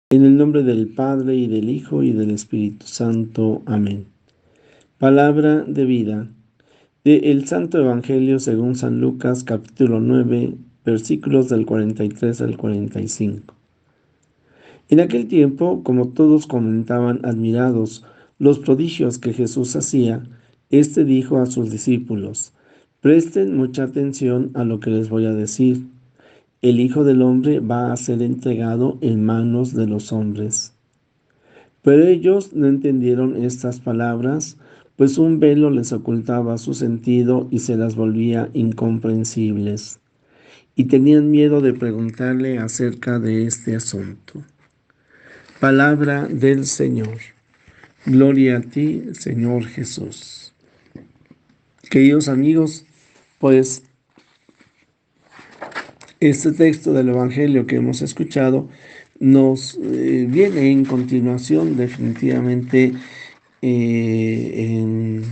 En el nombre del Padre, y del Hijo, y del Espíritu Santo. Amén. Palabra de vida. El Santo Evangelio según San Lucas, capítulo 9, versículos del 43 al 45. En aquel tiempo, como todos comentaban admirados los prodigios que Jesús hacía, éste dijo a sus discípulos: Presten mucha atención a lo que les voy a decir. El Hijo del Hombre va a ser entregado en manos de los hombres. Pero ellos no entendieron estas palabras, pues un velo les ocultaba su sentido y se las volvía incomprensibles, y tenían miedo de preguntarle acerca de este asunto. Palabra del Señor. Gloria a ti, Señor Jesús. Queridos amigos, pues este texto del Evangelio que hemos escuchado nos viene en continuación definitivamente en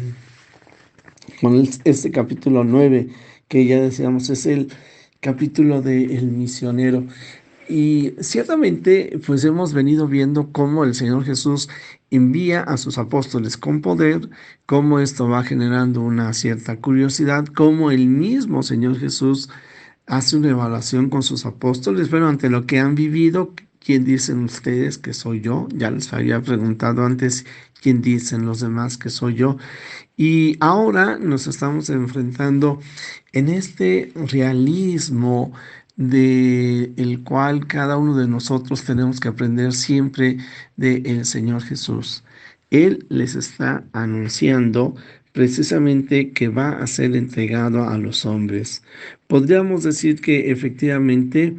con este capítulo 9, que ya decíamos es el capítulo del misionero. Y ciertamente, pues hemos venido viendo cómo el Señor Jesús envía a sus apóstoles con poder, cómo esto va generando una cierta curiosidad, cómo el mismo Señor Jesús hace una evaluación con sus apóstoles, pero ante lo que han vivido, ¿quién dicen ustedes que soy yo? Ya les había preguntado antes, ¿quién dicen los demás que soy yo? Y ahora nos estamos enfrentando en este realismo de el cual cada uno de nosotros tenemos que aprender siempre del Señor Jesús. Él les está anunciando precisamente que va a ser entregado a los hombres. Podríamos decir que efectivamente,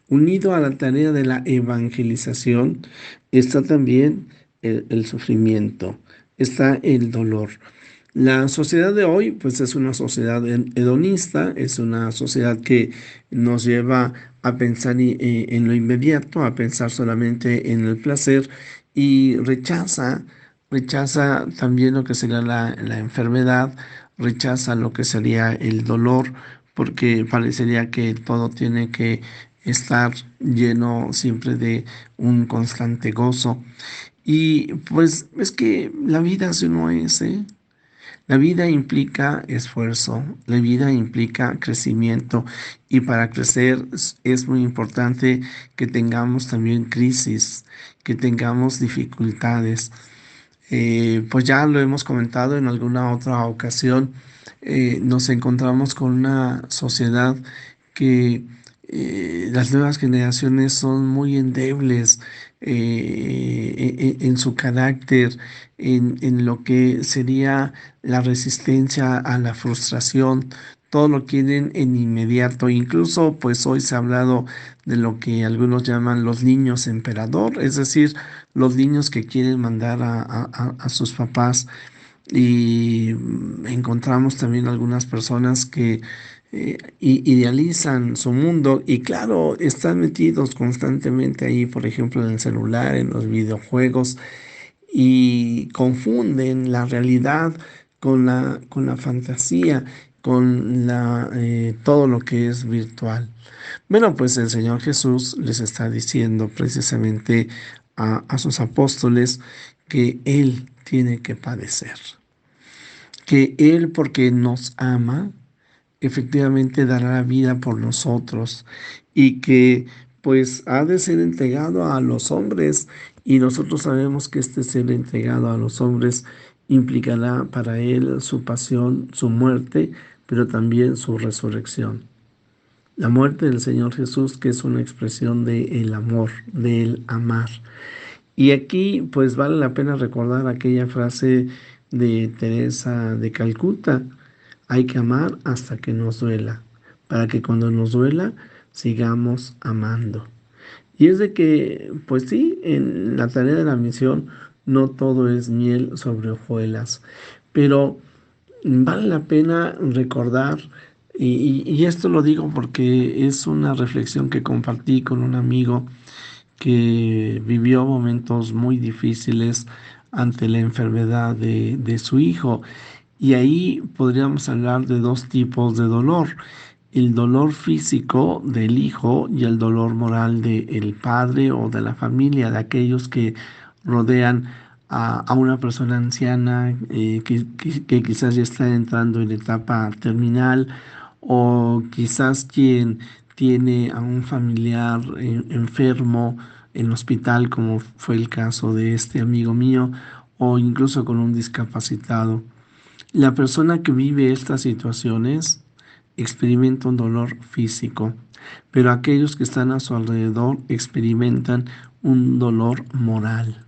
unido a la tarea de la evangelización, está también el sufrimiento, está el dolor. La sociedad de hoy, pues es una sociedad hedonista, es una sociedad que nos lleva a pensar en lo inmediato, a pensar solamente en el placer y rechaza también lo que sería la enfermedad, rechaza lo que sería el dolor, porque parecería que todo tiene que estar lleno siempre de un constante gozo. Y pues es que la vida así no es, ¿eh? La vida implica esfuerzo, la vida implica crecimiento y para crecer es muy importante que tengamos también crisis, que tengamos dificultades. Pues ya lo hemos comentado en alguna otra ocasión, nos encontramos con una sociedad que las nuevas generaciones son muy endebles en su carácter, en lo que sería la resistencia a la frustración. Todo lo quieren en inmediato. Incluso, pues hoy se ha hablado de lo que algunos llaman los niños emperador, es decir, los niños que quieren mandar a sus papás. Y encontramos también algunas personas que idealizan su mundo y claro, están metidos constantemente ahí, por ejemplo, en el celular, en los videojuegos y confunden la realidad con la fantasía, con todo lo que es virtual. Bueno, pues el Señor Jesús les está diciendo precisamente a sus apóstoles que Él tiene que padecer, que Él, porque nos ama, efectivamente dará la vida por nosotros y que pues ha de ser entregado a los hombres y nosotros sabemos que este ser entregado a los hombres implicará para Él su pasión, su muerte, pero también su resurrección. La muerte del Señor Jesús, que es una expresión del amor, del amar. Y aquí pues vale la pena recordar aquella frase de Teresa de Calcuta: hay que amar hasta que nos duela, para que cuando nos duela sigamos amando. Y es de que, pues sí, en la tarea de la misión no todo es miel sobre hojuelas, pero vale la pena recordar, y esto lo digo porque es una reflexión que compartí con un amigo que vivió momentos muy difíciles ante la enfermedad de su hijo. Y ahí podríamos hablar de dos tipos de dolor. el dolor físico del hijo y el dolor moral del padre o de la familia, de aquellos que rodean a una persona anciana que quizás ya está entrando en etapa terminal, o quizás quien tiene a un familiar enfermo en hospital, como fue el caso de este amigo mío, o incluso con un discapacitado. La persona que vive estas situaciones experimenta un dolor físico, pero aquellos que están a su alrededor experimentan un dolor moral.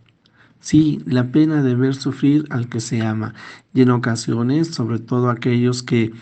Sí, la pena de ver sufrir al que se ama. Y en ocasiones, sobre todo aquellos que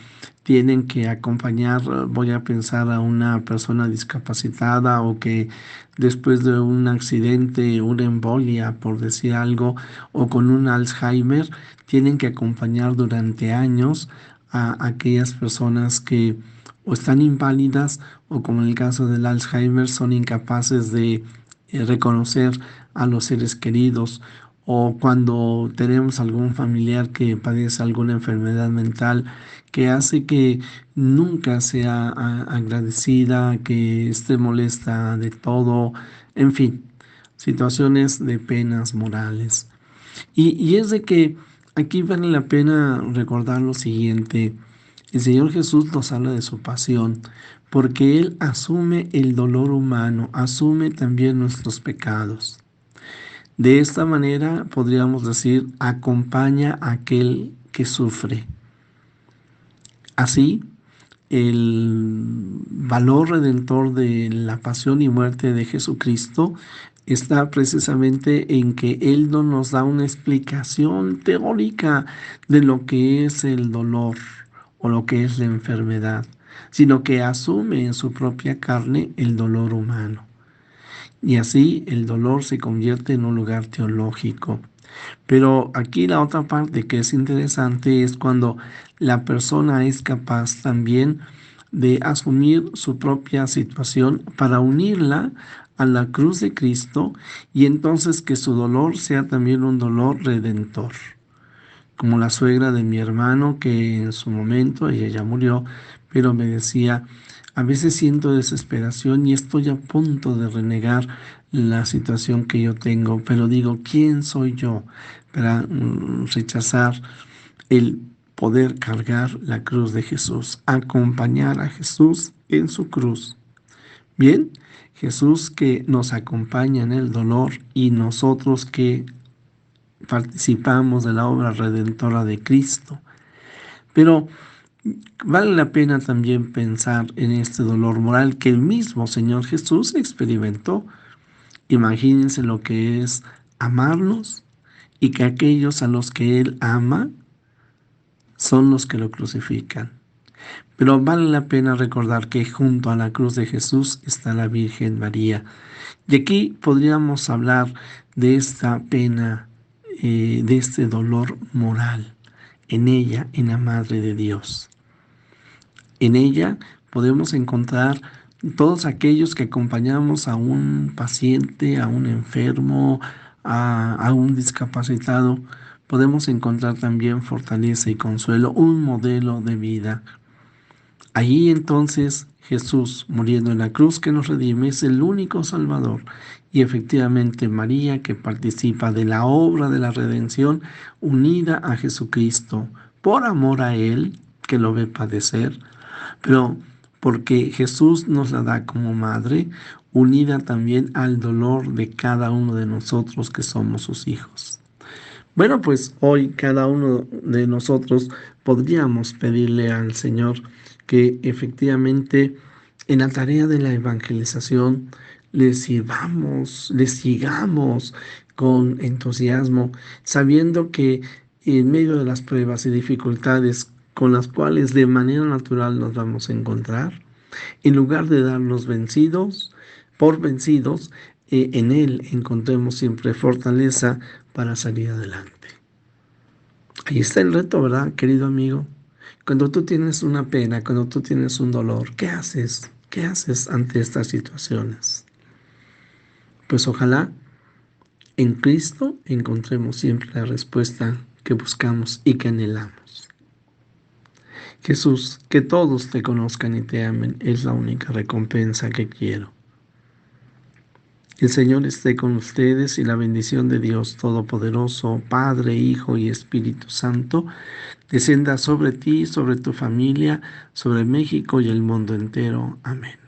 tienen que acompañar, voy a pensar a una persona discapacitada o que después de un accidente, una embolia, por decir algo, o con un Alzheimer, tienen que acompañar durante años a aquellas personas que o están inválidas o, como en el caso del Alzheimer, son incapaces de reconocer a los seres queridos, o cuando tenemos algún familiar que padece alguna enfermedad mental que hace que nunca sea agradecida, que esté molesta de todo, en fin, situaciones de penas morales. Y es de que aquí vale la pena recordar lo siguiente: el Señor Jesús nos habla de su pasión, porque Él asume el dolor humano, asume también nuestros pecados. De esta manera podríamos decir, acompaña a aquel que sufre. Así, el valor redentor de la pasión y muerte de Jesucristo está precisamente en que Él no nos da una explicación teórica de lo que es el dolor o lo que es la enfermedad, sino que asume en su propia carne el dolor humano. Y así el dolor se convierte en un lugar teológico. Pero aquí la otra parte que es interesante es cuando la persona es capaz también de asumir su propia situación para unirla a la cruz de Cristo, y entonces que su dolor sea también un dolor redentor. Como la suegra de mi hermano, que en su momento, ella ya murió, pero me decía: a veces siento desesperación y estoy a punto de renegar la situación que yo tengo, pero digo, ¿quién soy yo para rechazar el poder cargar la cruz de Jesús, acompañar a Jesús en su cruz? Bien, Jesús que nos acompaña en el dolor y nosotros que participamos de la obra redentora de Cristo. Pero vale la pena también pensar en este dolor moral que el mismo Señor Jesús experimentó. Imagínense lo que es amarnos y que aquellos a los que Él ama son los que lo crucifican. Pero vale la pena recordar que junto a la cruz de Jesús está la Virgen María. Y aquí podríamos hablar de esta pena, de este dolor moral, en ella, en la Madre de Dios. En ella podemos encontrar todos aquellos que acompañamos a un paciente, a un enfermo, a un discapacitado. Podemos encontrar también fortaleza y consuelo, un modelo de vida. Allí entonces Jesús, muriendo en la cruz que nos redime, es el único Salvador. Y efectivamente María, que participa de la obra de la redención, unida a Jesucristo, por amor a Él, que lo ve padecer, pero porque Jesús nos la da como madre, unida también al dolor de cada uno de nosotros que somos sus hijos. Bueno, pues hoy cada uno de nosotros podríamos pedirle al Señor que efectivamente en la tarea de la evangelización le sirvamos, le sigamos con entusiasmo, sabiendo que en medio de las pruebas y dificultades con las cuales de manera natural nos vamos a encontrar, en lugar de darnos vencidos, por vencidos, en Él encontremos siempre fortaleza para salir adelante. Ahí está el reto, ¿verdad, querido amigo? Cuando tú tienes una pena, cuando tú tienes un dolor, ¿qué haces? ¿Qué haces ante estas situaciones? Pues ojalá en Cristo encontremos siempre la respuesta que buscamos y que anhelamos. Jesús, que todos te conozcan y te amen es la única recompensa que quiero. El Señor esté con ustedes y la bendición de Dios Todopoderoso, Padre, Hijo y Espíritu Santo, descienda sobre ti, sobre tu familia, sobre México y el mundo entero. Amén.